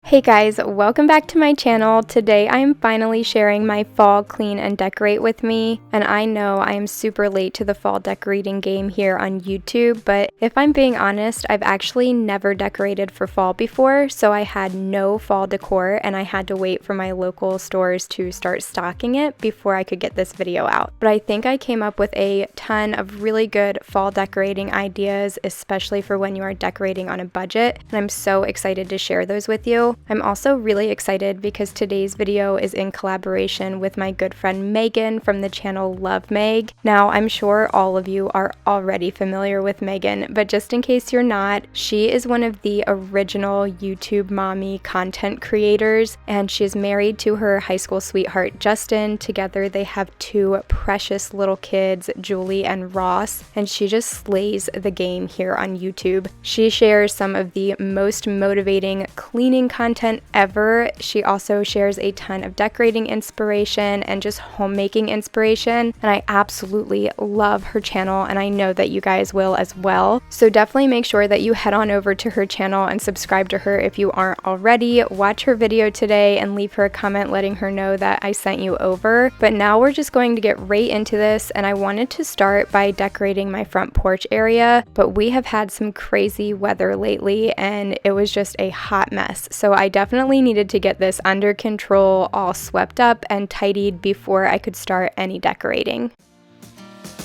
Hey guys, welcome back to my channel. Today I am finally sharing my fall clean and decorate with me, and I know I am super late to the fall decorating game here on YouTube, but if I'm being honest, I've actually never decorated for fall before, so I had no fall decor and I had to wait for my local stores to start stocking it before I could get this video out. But I think I came up with a ton of really good fall decorating ideas, especially for when you are decorating on a budget, and I'm so excited to share those with you. I'm also really excited because today's video is in collaboration with my good friend Megan from the channel Love Meg. Now, I'm sure all of you are already familiar with Megan, but just in case you're not, she is one of the original YouTube mommy content creators, and she is married to her high school sweetheart Justin. Together they have two precious little kids, Julie and Ross, and she just slays the game here on YouTube. She shares some of the most motivating cleaning content ever. She also shares a ton of decorating inspiration and just homemaking inspiration, and I absolutely love her channel, and I know that you guys will as well. So definitely make sure that you head on over to her channel and subscribe to her if you aren't already. Watch her video today and leave her a comment letting her know that I sent you over. But now we're just going to get right into this, and I wanted to start by decorating my front porch area, but we have had some crazy weather lately and it was just a hot mess. So I definitely needed to get this under control, all swept up and tidied before I could start any decorating.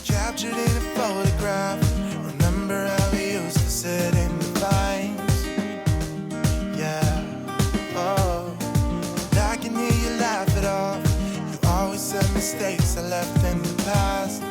Captured in a photograph, remember how we used to sit in the vines. Yeah, oh, and I can hear you laugh it off. You always said mistakes I left in the past.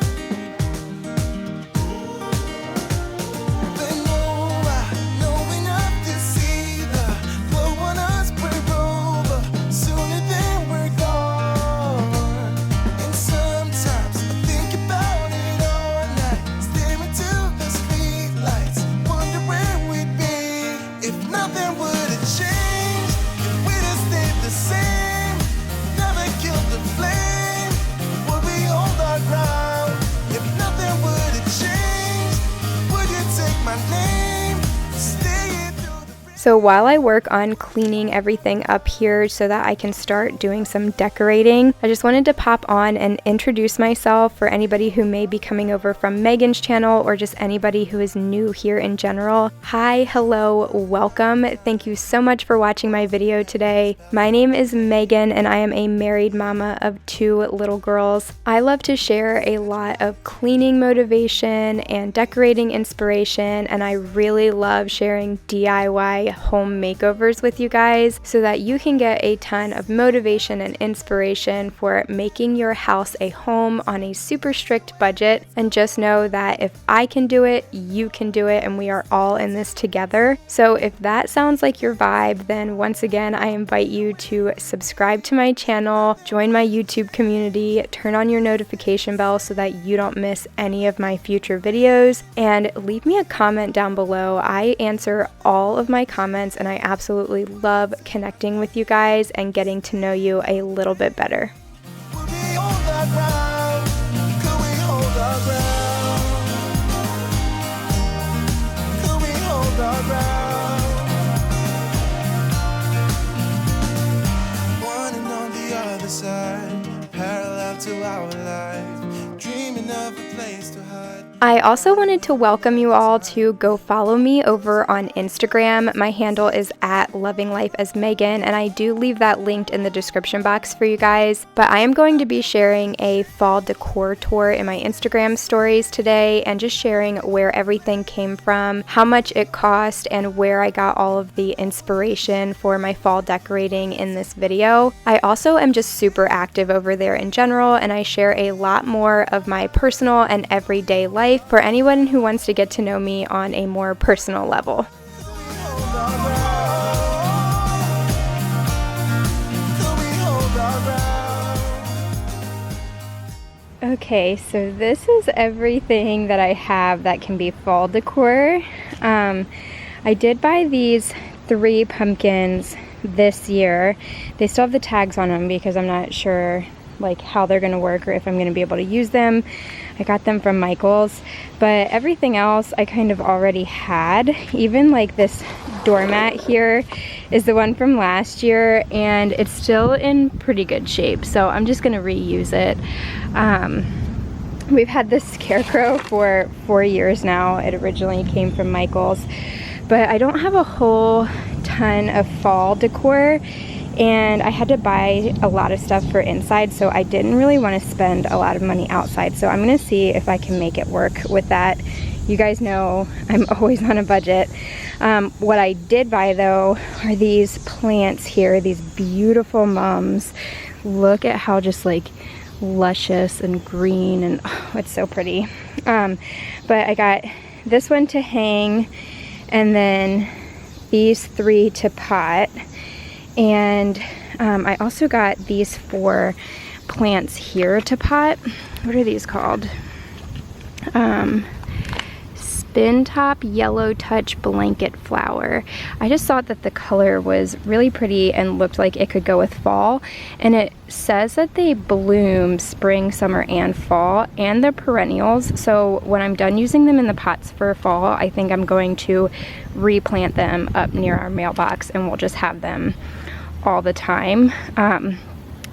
So while I work on cleaning everything up here so that I can start doing some decorating, I just wanted to pop on and introduce myself for anybody who may be coming over from Megan's channel or just anybody who is new here in general. Hi, hello, welcome. Thank you so much for watching my video today. My name is Megan and I am a married mama of two little girls. I love to share a lot of cleaning motivation and decorating inspiration, and I really love sharing DIY home makeovers with you guys so that you can get a ton of motivation and inspiration for making your house a home on a super strict budget. And just know that if I can do it, you can do it, and we are all in this together. So if that sounds like your vibe, then once again I invite you to subscribe to my channel, join my YouTube community, turn on your notification bell so that you don't miss any of my future videos, and leave me a comment down below. I answer all of my comments and I absolutely love connecting with you guys and getting to know you a little bit better. Parallel to our life, dreaming of a place to hide. I also wanted to welcome you all to go follow me over on Instagram. My handle is @LovingLifeAsMegan, and I do leave that linked in the description box for you guys. But I am going to be sharing a fall decor tour in my Instagram stories today and just sharing where everything came from, how much it cost, and where I got all of the inspiration for my fall decorating in this video. I also am just super active over there in general, and I share a lot more of my personal and everyday life for anyone who wants to get to know me on a more personal level. Okay, so this is everything that I have that can be fall decor. I did buy these 3 pumpkins this year. They still have the tags on them because I'm not sure like how they're gonna work or if I'm gonna be able to use them. I got them from Michael's, but everything else I kind of already had. Even like this doormat here is the one from last year, and it's still in pretty good shape, so I'm just gonna reuse it. We've had this scarecrow for 4 years now. It originally came from Michael's, but I don't have a whole ton of fall decor, and I had to buy a lot of stuff for inside, so I didn't really want to spend a lot of money outside. So I'm gonna see if I can make it work with that. You guys know I'm always on a budget. What I did buy though are these plants here, these beautiful mums. Look at how just like luscious and green, and oh, it's so pretty. But I got this one to hang, and then these 3 to pot. And I also got these 4 plants here to pot. What are these called? Spin top yellow touch blanket flower. I just thought that the color was really pretty and looked like it could go with fall. And it says that they bloom spring, summer, and fall, and they're perennials. So when I'm done using them in the pots for fall, I think I'm going to replant them up near our mailbox, and we'll just have them all the time.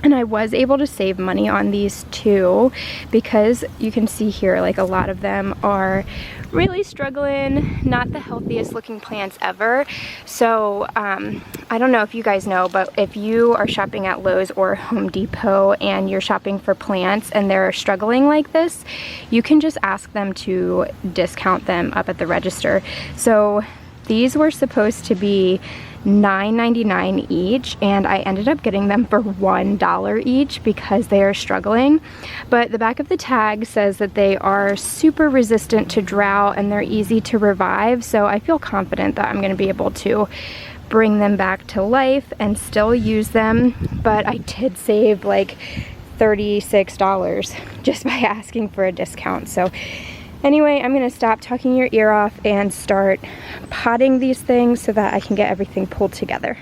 And I was able to save money on these too, because you can see here, like a lot of them are really struggling, not the healthiest looking plants ever. So I don't know if you guys know, but if you are shopping at Lowe's or Home Depot and you're shopping for plants and they're struggling like this, you can just ask them to discount them up at the register. So these were supposed to be $9.99 each, and I ended up getting them for $1 each because they are struggling. But the back of the tag says that they are super resistant to drought and they're easy to revive, so I feel confident that I'm going to be able to bring them back to life and still use them. But I did save like $36 just by asking for a discount. So anyway, I'm gonna stop talking your ear off and start potting these things so that I can get everything pulled together.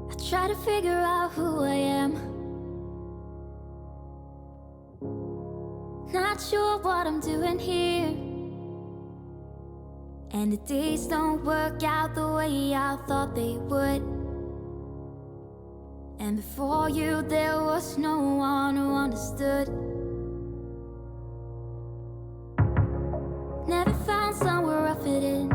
I try to figure out who I am. Not sure what I'm doing here. And the days don't work out the way I thought they would. And before you, there was no one who understood. Never found somewhere I fit in.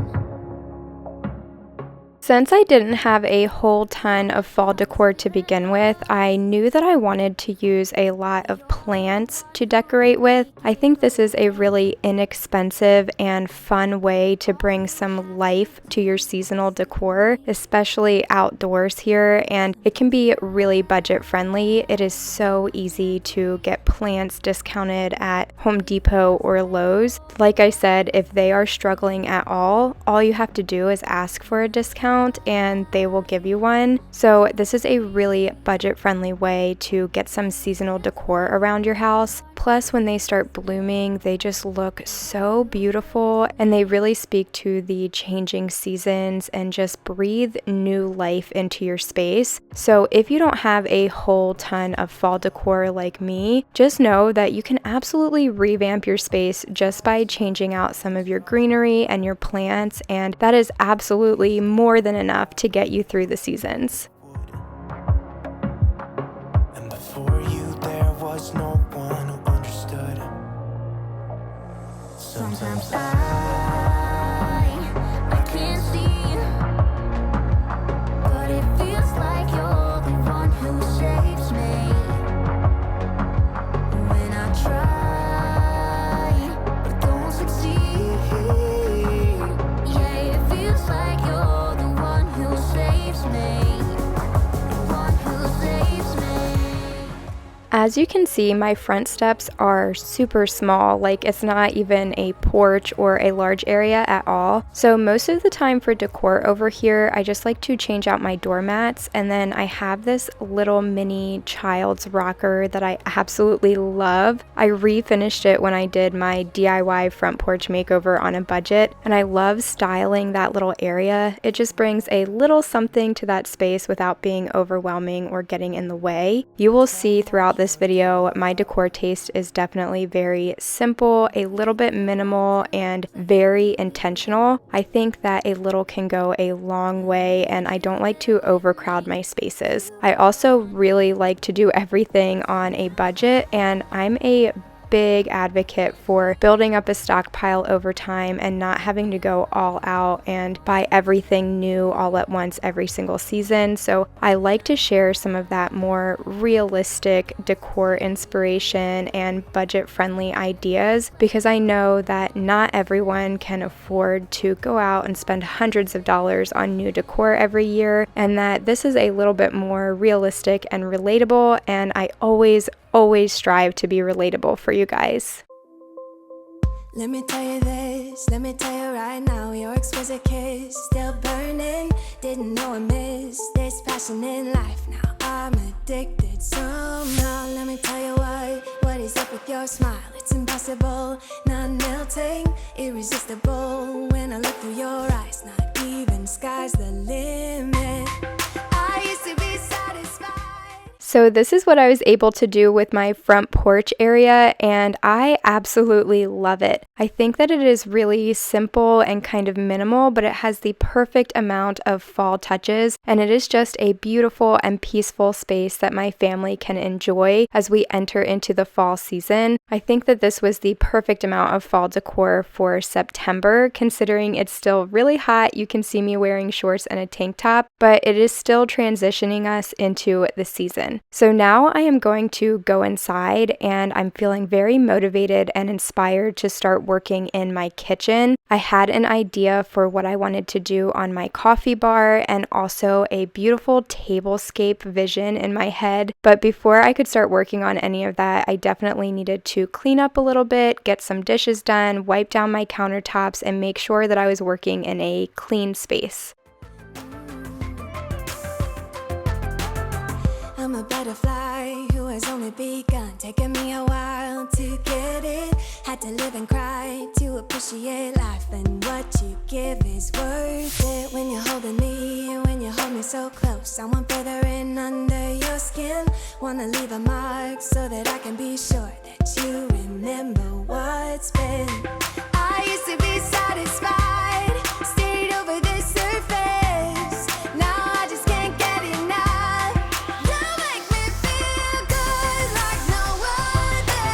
Since I didn't have a whole ton of fall decor to begin with, I knew that I wanted to use a lot of plants to decorate with. I think this is a really inexpensive and fun way to bring some life to your seasonal decor, especially outdoors here, and it can be really budget friendly. It is so easy to get plants discounted at Home Depot or Lowe's. Like I said, if they are struggling at all you have to do is ask for a discount and they will give you one. So this is a really budget-friendly way to get some seasonal decor around your house. Plus, when they start blooming, they just look so beautiful and they really speak to the changing seasons and just breathe new life into your space. So if you don't have a whole ton of fall decor like me, just know that you can absolutely revamp your space just by changing out some of your greenery and your plants, and that is absolutely more than enough to get you through the seasons. And before you, there was no one who understood. Sometimes I can't see, but it feels like you're the one who saves me. When I try, but don't succeed. Yeah, it feels like you're the one who saves me. The one who saves me. As you can see, my front steps are super small, like it's not even a porch or a large area at all. So most of the time for decor over here, I just like to change out my doormats, and then I have this little mini child's rocker that I absolutely love. I refinished it when I did my DIY front porch makeover on a budget, and I love styling that little area. It just brings a little something to that space without being overwhelming or getting in the way. You will see throughout this video, my decor taste is definitely very simple, a little bit minimal, and very intentional. I think that a little can go a long way, and I don't like to overcrowd my spaces. I also really like to do everything on a budget, and I'm a big advocate for building up a stockpile over time and not having to go all out and buy everything new all at once every single season. So I like to share some of that more realistic decor inspiration and budget-friendly ideas, because I know that not everyone can afford to go out and spend hundreds of dollars on new decor every year, and that this is a little bit more realistic and relatable, and I always strive to be relatable for you guys. Let me tell you this, let me tell you right now, your exquisite kiss still burning. Didn't know I missed this passion in life. Now I'm addicted somehow. Let me tell you what is up with your smile? It's impossible, not melting, irresistible. When I look through your eyes, not even sky's the limit. I used to be satisfied. So this is what I was able to do with my front porch area, and I absolutely love it. I think that it is really simple and kind of minimal, but it has the perfect amount of fall touches, and it is just a beautiful and peaceful space that my family can enjoy as we enter into the fall season. I think that this was the perfect amount of fall decor for September, considering it's still really hot. You can see me wearing shorts and a tank top, but it is still transitioning us into the season. So now I am going to go inside, and I'm feeling very motivated and inspired to start working in my kitchen. I had an idea for what I wanted to do on my coffee bar, and also a beautiful tablescape vision in my head. But before I could start working on any of that, I definitely needed to clean up a little bit, get some dishes done, wipe down my countertops, and make sure that I was working in a clean space. I'm a butterfly who has only begun, taking me a while to get it. Had to live and cry to appreciate life, and what you give is worth it. When you're holding me, when you hold me so close, I want further in under your skin. Wanna leave a mark so that I can be sure that you remember what's been. I used to be satisfied, stayed over the surface. Now I just can't get enough. You make me feel good like no other.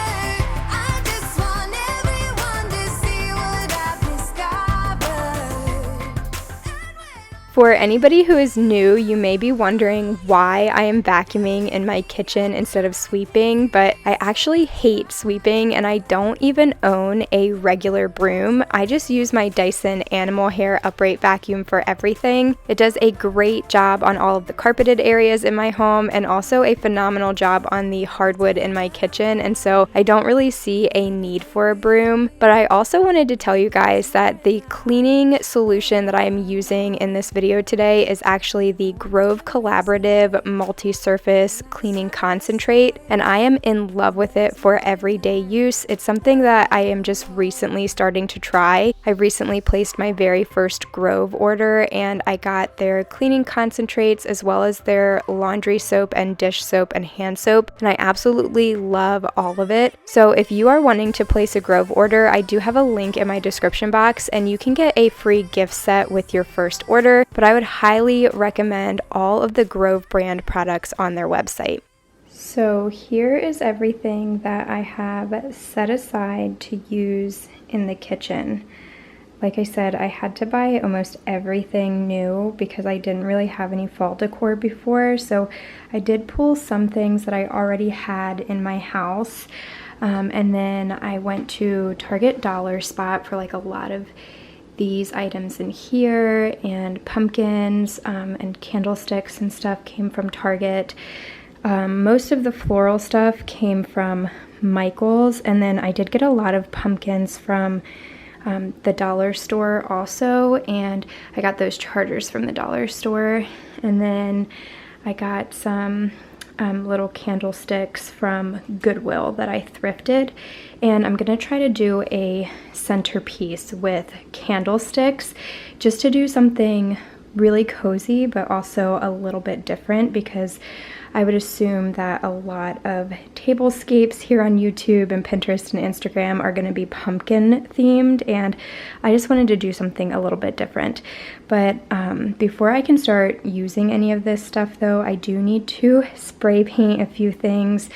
I just want everyone to see what I've discovered. For anybody who is new, you may be wondering why I am vacuuming in my kitchen instead of sweeping, but I actually hate sweeping, and I don't even own a regular broom. I just use my Dyson Animal Hair Upright Vacuum for everything. It does a great job on all of the carpeted areas in my home, and also a phenomenal job on the hardwood in my kitchen, and so I don't really see a need for a broom. But I also wanted to tell you guys that the cleaning solution that I am using in this video today is actually the Grove Collaborative Multi-Surface Cleaning Concentrate, and I am in love with it for everyday use. It's something that I am just recently starting to try. I recently placed my very first Grove order, and I got their cleaning concentrates as well as their laundry soap and dish soap and hand soap, and I absolutely love all of it. So if you are wanting to place a Grove order, I do have a link in my description box, and you can get a free gift set with your first order. But I would highly recommend all of the Grove brand products on their website. So here is everything that I have set aside to use in the kitchen. Like I said, I had to buy almost everything new because I didn't really have any fall decor before. So I did pull some things that I already had in my house. And then I went to Target Dollar Spot for like a lot of these items in here, and pumpkins and candlesticks and stuff came from Target. Most of the floral stuff came from Michael's, and then I did get a lot of pumpkins from the dollar store also, and I got those chargers from the dollar store, and then I got some little candlesticks from Goodwill that I thrifted, and I'm gonna try to do a centerpiece with candlesticks just to do something really cozy but also a little bit different, because I would assume that a lot of tablescapes here on YouTube and Pinterest and Instagram are going to be pumpkin themed, and I just wanted to do something a little bit different. But before I can start using any of this stuff though, I do need to spray paint a few things.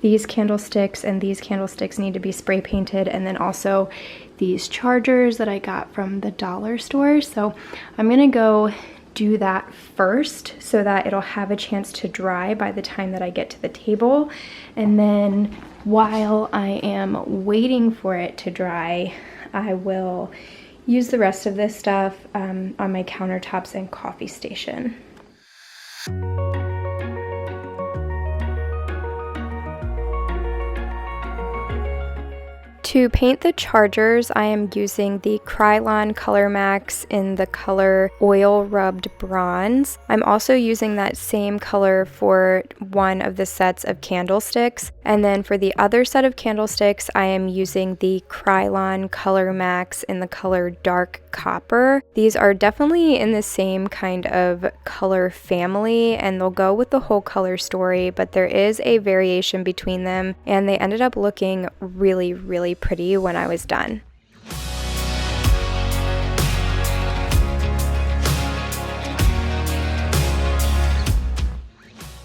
These candlesticks and these candlesticks need to be spray painted, and then also these chargers that I got from the dollar store. So I'm gonna go do that first so that it'll have a chance to dry by the time that I get to the table. And then while I am waiting for it to dry, I will use the rest of this stuff on my countertops and coffee station. To paint the chargers, I am using the Krylon Color Max in the color Oil Rubbed Bronze. I'm also using that same color for one of the sets of candlesticks. And then for the other set of candlesticks, I am using the Krylon Color Max in the color Dark Copper. These are definitely in the same kind of color family, and they'll go with the whole color story, but there is a variation between them, and they ended up looking really, really pretty when I was done.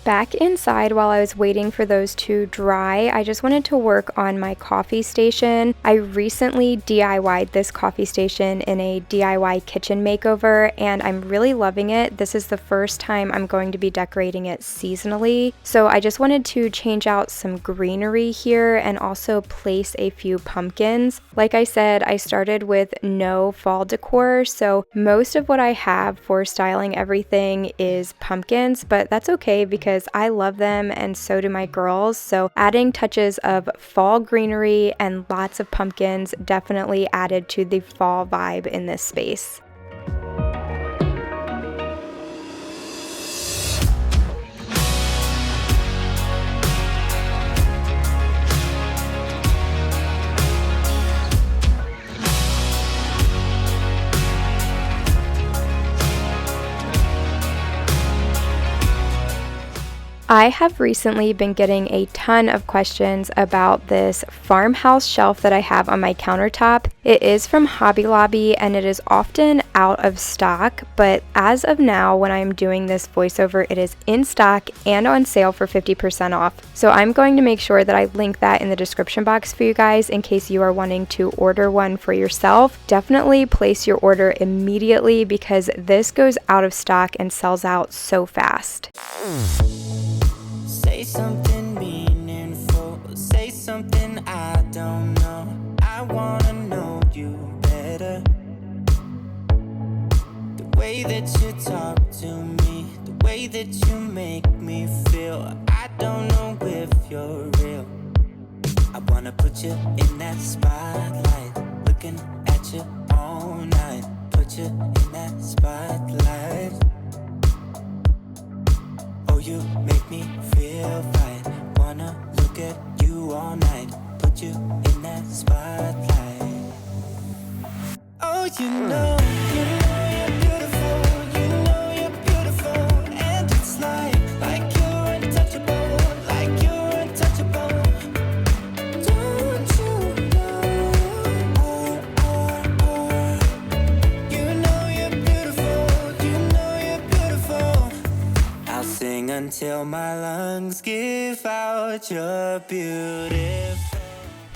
Back inside, while I was waiting for those to dry, I just wanted to work on my coffee station. I recently DIY'd this coffee station in a DIY kitchen makeover, and I'm really loving it. This is the first time I'm going to be decorating it seasonally, so I just wanted to change out some greenery here and also place a few pumpkins. Like I said, I started with no fall decor, so most of what I have for styling everything is pumpkins, but that's okay because I love them and so do my girls. So adding touches of fall greenery and lots of pumpkins definitely added to the fall vibe in this space. I have recently been getting a ton of questions about this farmhouse shelf that I have on my countertop. It is from Hobby Lobby and it is often out of stock, but as of now, when I'm doing this voiceover, it is in stock and on sale for 50% off. So I'm going to make sure that I link that in the description box for you guys in case you are wanting to order one for yourself. Definitely place your order immediately because this goes out of stock and sells out so fast. Say something meaningful, say something I don't know. I wanna know you better. The way that you talk to me, the way that you make me feel, I don't know if you're real. I wanna put you in that spotlight, looking at you all night. Put you in that spotlight. Oh, you make me feel right. Wanna look at you all night. Put you in that spotlight. Oh, you know you're beautiful. You know you're beautiful. And it's like you're untouchable. Like you're untouchable. Don't you know? You know you're beautiful. You know you're beautiful. I'll sing until my lungs give out. You're beautiful.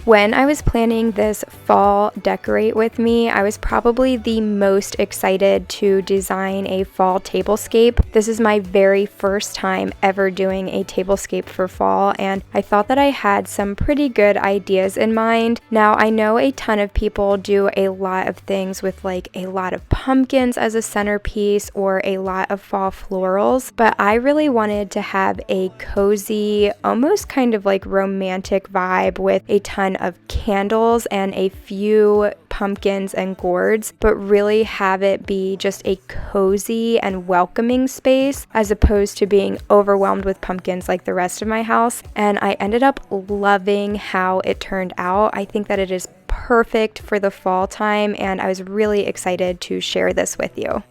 When I was planning this fall decorate with me, I was probably the most excited to design a fall tablescape. This is my very first time ever doing a tablescape for fall, and I thought that I had some pretty good ideas in mind. Now, I know a ton of people do a lot of things with like a lot of pumpkins as a centerpiece or a lot of fall florals, but I really wanted to have a cozy, almost kind of like romantic vibe with a ton of candles and a few pumpkins and gourds, but really have it be just a cozy and welcoming space as opposed to being overwhelmed with pumpkins like the rest of my house. And I ended up loving how it turned out. I think that it is perfect for the fall time, and I was really excited to share this with you.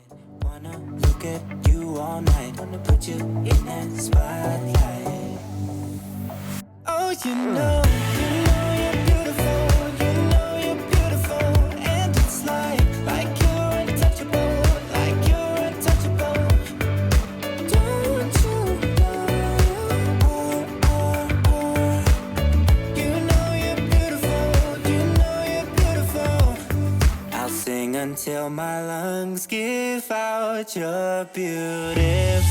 Wanna look at you all night, wanna put you in that spotlight. Oh, you know you're beautiful, you're beautiful, and it's like you're untouchable, like you're untouchable. Don't you know, you know you're beautiful, you know you're beautiful. I'll sing until my lungs give out, you're beautiful.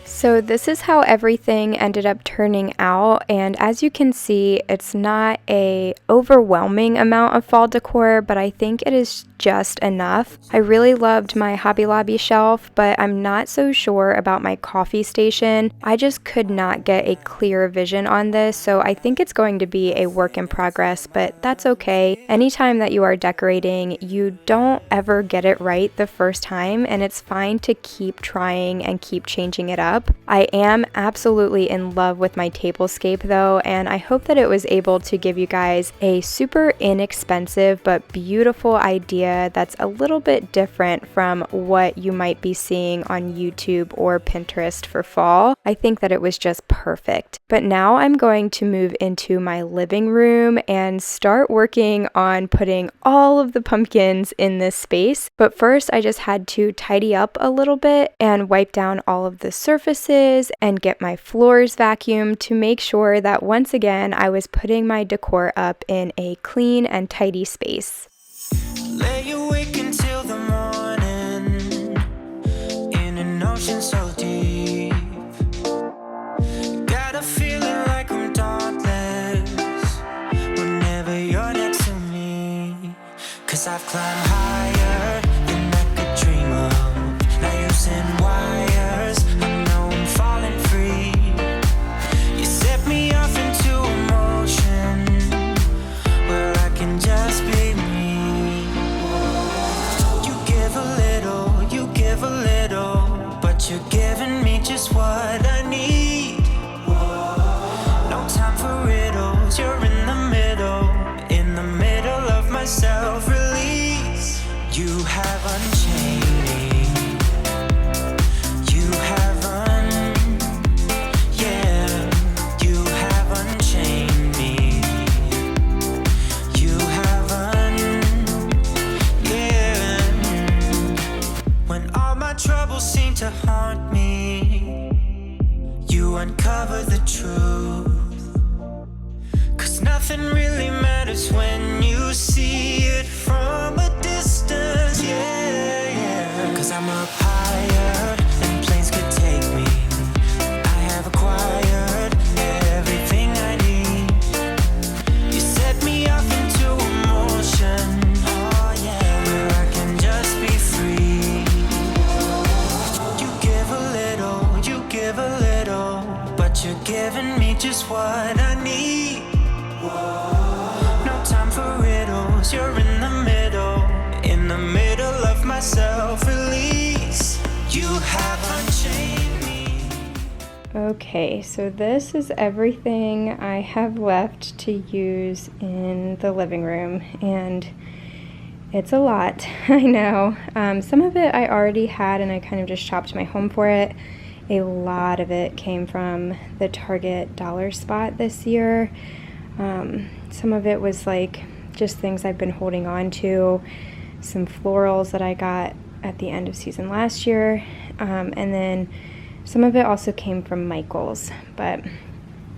So this is how everything ended up turning out, and as you can see, it's not a overwhelming amount of fall decor, but I think it is just enough. I really loved my Hobby Lobby shelf, but I'm not so sure about my coffee station. I just could not get a clear vision on this, so I think it's going to be a work in progress, but that's okay. Anytime that you are decorating, you don't ever get it right the first time, and it's fine to keep trying and keep changing it up. I am absolutely in love with my tablescape though, and I hope that it was able to give you guys a super inexpensive but beautiful idea that's a little bit different from what you might be seeing on YouTube or Pinterest for fall. I think that it was just perfect. But now I'm going to move into my living room and start working on putting all of the pumpkins in this space. But first I just had to tidy up a little bit and wipe down all of the surfaces and get my floors vacuumed to make sure that once again I was putting my decor up in a clean and tidy space. Lay awake until the morning in an ocean so deep. Got a feeling like I'm dauntless whenever you're next to me. 'Cause I've climbed higher than I could dream of. Now using wires, I know I'm falling free. You set me off into a motion where I can just be me. You give a little, but you're giving me just what I need. No time for riddles, you're in the middle of my self-release. You have unchained me. You have unchained me. You When all my troubles seem to haunt me, you uncover the truth. 'Cause nothing really matters when you see it from a distance, yeah. 'Cause I'm up higher than planes could take me. I have acquired everything I need. You set me off into emotion, oh yeah, where I can just be free. You give a little, but you're giving me just what I need. No time for riddles, you're in the middle of my self-release. You have unchained me. Okay, so this is everything I have left to use in the living room, and it's a lot, I know. Some of it I already had and I kind of just shopped my home for it, A lot of it came from the Target dollar spot this year. Some of it was like just things I've been holding on to, some florals that I got at the end of season last year, and then some of it also came from Michael's. But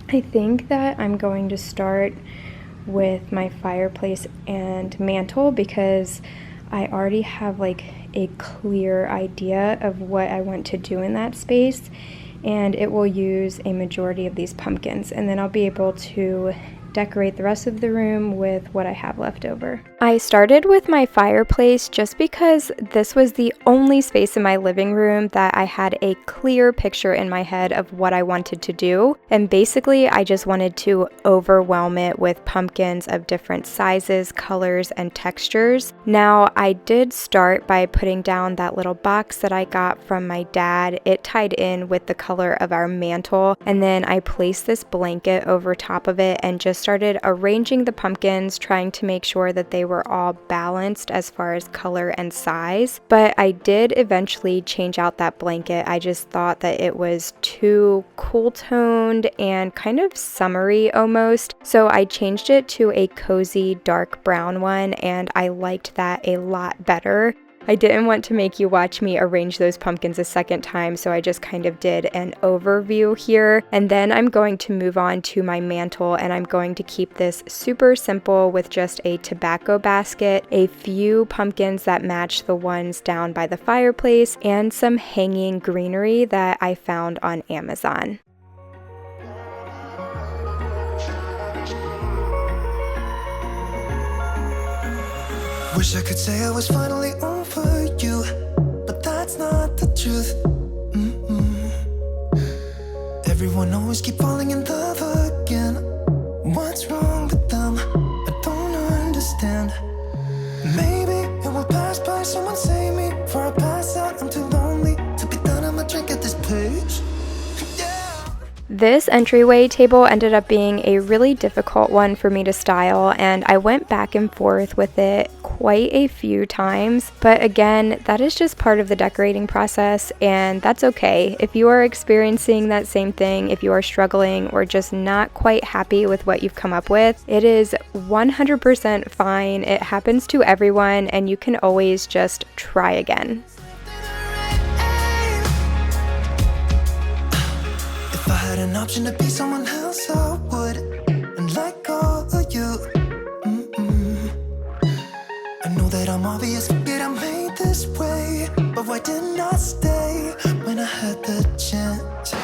I think that I'm going to start with my fireplace and mantle because I already have like a clear idea of what I want to do in that space, and it will use a majority of these pumpkins, and then I'll be able to decorate the rest of the room with what I have left over. I started with my fireplace just because this was the only space in my living room that I had a clear picture in my head of what I wanted to do, and basically I just wanted to overwhelm it with pumpkins of different sizes, colors, and textures. Now I did start by putting down that little box that I got from my dad. It tied in with the color of our mantle, and then I placed this blanket over top of it and just started arranging the pumpkins, trying to make sure that they were all balanced as far as color and size. But I did eventually change out that blanket. I just thought that it was too cool toned and kind of summery almost. So I changed it to a cozy dark brown one, and I liked that a lot better. I didn't want to make you watch me arrange those pumpkins a second time, so I just kind of did an overview here. And then I'm going to move on to my mantle, and I'm going to keep this super simple with just a tobacco basket, a few pumpkins that match the ones down by the fireplace, and some hanging greenery that I found on Amazon. Wish I could say I was finally over you, but that's not the truth. Everyone always keep falling in love again. What's wrong with them? I don't understand. Maybe it will pass by, someone save me. Before I pass out, I'm too lonely to be done. I'ma drink at this page. This entryway table ended up being a really difficult one for me to style, and I went back and forth with it quite a few times, but again, that is just part of the decorating process, and that's okay. If you are experiencing that same thing, if you are struggling or just not quite happy with what you've come up with, it is 100% fine. It happens to everyone, and you can always just try again. If I had an option to be someone else, I would, and let go of you. I know that I'm obvious, yet I'm made this way. But why didn't I stay when I had the chance?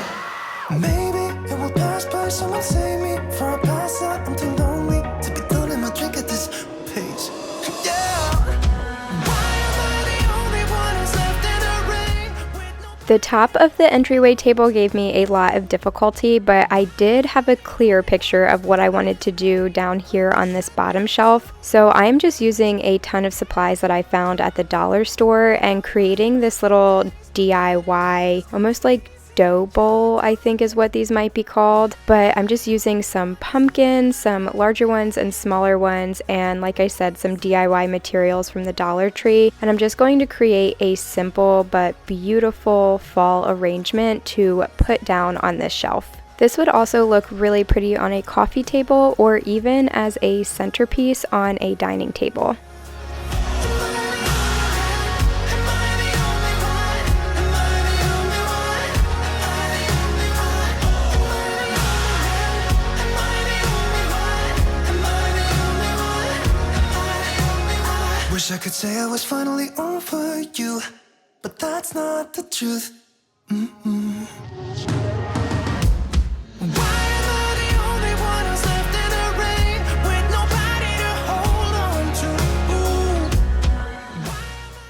Maybe it will pass by, someone save me. Before I pass out, I'm too lonely to be done in my drink at this pace. The top of the entryway table gave me a lot of difficulty, but I did have a clear picture of what I wanted to do down here on this bottom shelf. So I'm just using a ton of supplies that I found at the dollar store and creating this little DIY, almost like dough bowl, I think is what these might be called. But I'm just using some pumpkins, some larger ones and smaller ones, and like I said, some DIY materials from the Dollar Tree. And I'm just going to create a simple but beautiful fall arrangement to put down on this shelf. This would also look really pretty on a coffee table or even as a centerpiece on a dining table. Wish I could say I was finally over you, but that's not the truth. Why am I the only one who's left in the rain with nobody to hold on to?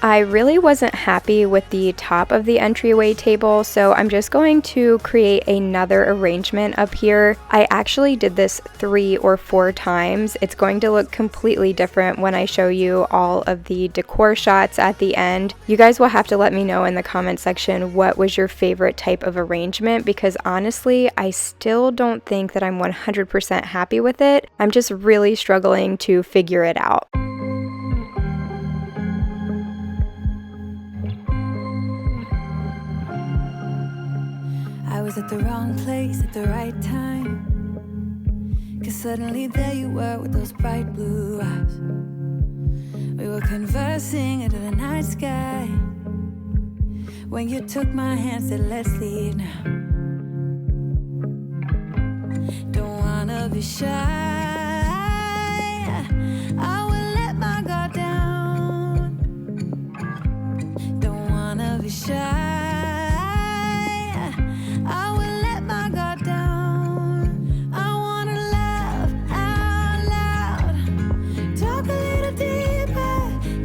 I really wasn't happy with the top of the entryway table, so I'm just going to create another arrangement up here. I actually did this 3 or 4 times. It's going to look completely different when I show you all of the decor shots at the end. You guys will have to let me know in the comment section what was your favorite type of arrangement, because honestly, I still don't think that I'm 100% happy with it. I'm just really struggling to figure it out. was at the wrong place at the right time. 'Cause suddenly there you were with those bright blue eyes. We were conversing into the night sky when you took my hand, said let's leave now. Don't wanna be shy, I will let my guard down. Don't wanna be shy, I will let my guard down. I wanna laugh out loud, talk a little deeper,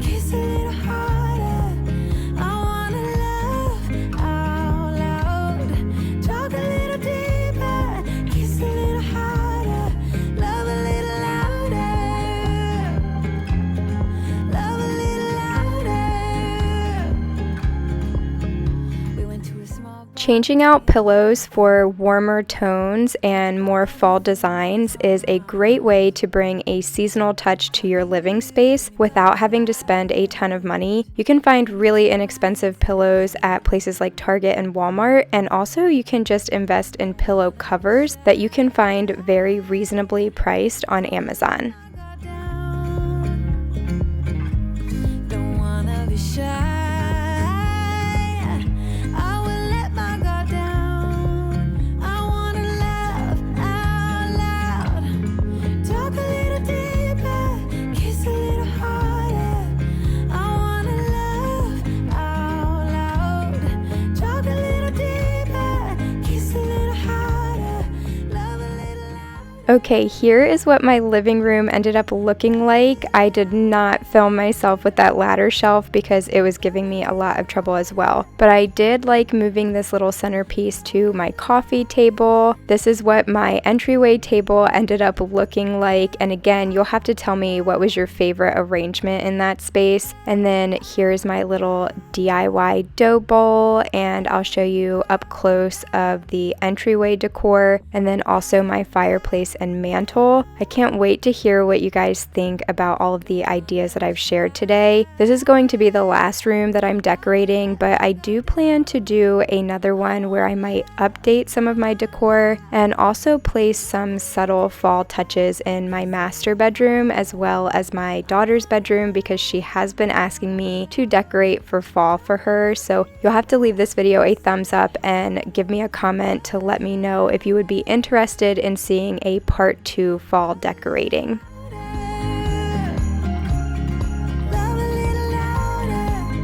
kiss a little harder. I wanna laugh out loud, talk a little deeper, kiss a little harder, love a little louder, love a little louder. We went to a small Changing out pillows for warmer tones and more fall designs is a great way to bring a seasonal touch to your living space without having to spend a ton of money. You can find really inexpensive pillows at places like Target and Walmart, and also you can just invest in pillow covers that you can find very reasonably priced on Amazon. Don't wanna be shy, I will let my guard down. I wanna laugh out loud, talk a little deeper, kiss a little harder. I wanna laugh out loud, talk a little deeper, kiss a little harder, love a little louder. Okay, here is what my living room ended up looking like. I did not film myself with that ladder shelf because it was giving me a lot of trouble as well. But I did like moving this little centerpiece to my coffee table. This is what my entryway table ended up looking like. And again, you'll have to tell me what was your favorite arrangement in that space. And then here's my little DIY dough bowl, and I'll show you up close of the entryway decor, and then also my fireplace and mantle. I can't wait to hear what you guys think about all of the ideas that I've shared today. This is going to be the last room that I'm decorating, but I do plan to do another one where I might update some of my decor and also place some subtle fall touches in my master bedroom as well as my daughter's bedroom, because she has been asking me to decorate for fall for her. So you'll have to leave this video a thumbs up and give me a comment to let me know if you would be interested in seeing a part 2 fall decorating. Love a little louder.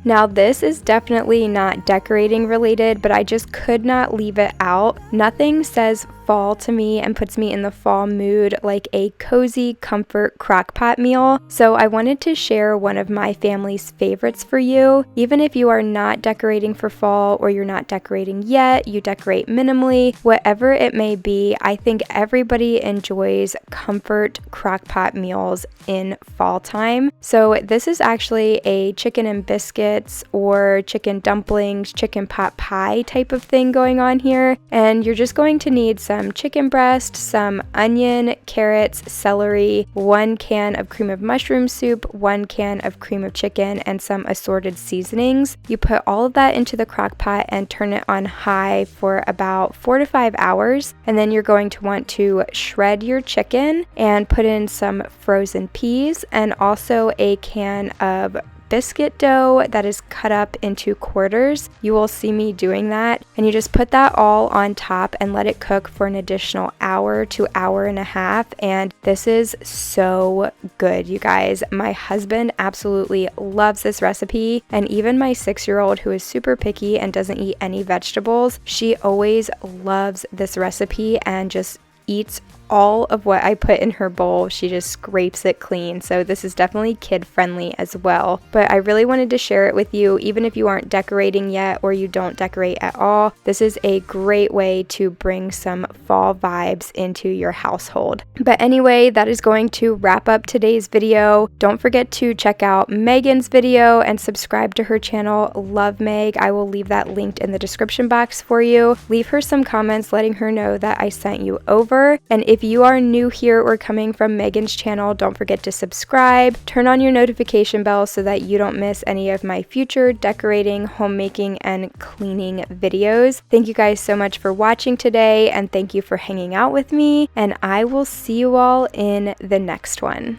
Now this is definitely not decorating related, but I just could not leave it out. Nothing says fall to me and puts me in the fall mood like a cozy comfort crockpot meal. So I wanted to share one of my family's favorites for you. Even if you are not decorating for fall or you're not decorating yet, you decorate minimally, whatever it may be, I think everybody enjoys comfort crockpot meals in fall time. So this is actually a chicken and biscuits or chicken dumplings, chicken pot pie type of thing going on here. And you're just going to need some chicken breast, some onion, carrots, celery, 1 can of cream of mushroom soup, 1 can of cream of chicken, and some assorted seasonings. You put all of that into the crock pot and turn it on high for about 4 to 5 hours. And then you're going to want to shred your chicken and put in some frozen peas and also a can of biscuit dough that is cut up into quarters. You will see me doing that, and you just put that all on top and let it cook for an additional hour to hour and a half. And this is so good, you guys. My husband absolutely loves this recipe, and even my 6-year-old, who is super picky and doesn't eat any vegetables, she always loves this recipe and just eats all of what I put in her bowl. She just scrapes it clean. So this is definitely kid friendly as well. But I really wanted to share it with you, even if you aren't decorating yet or you don't decorate at all. This is a great way to bring some fall vibes into your household. But anyway, that is going to wrap up today's video. Don't forget to check out Megan's video and subscribe to her channel, Love Meg. I will leave that linked in the description box for you. Leave her some comments letting her know that I sent you over. And If you are new here or coming from Megan's channel, don't forget to subscribe, turn on your notification bell so that you don't miss any of my future decorating, homemaking, and cleaning videos. Thank you guys so much for watching today, and thank you for hanging out with me, and I will see you all in the next one.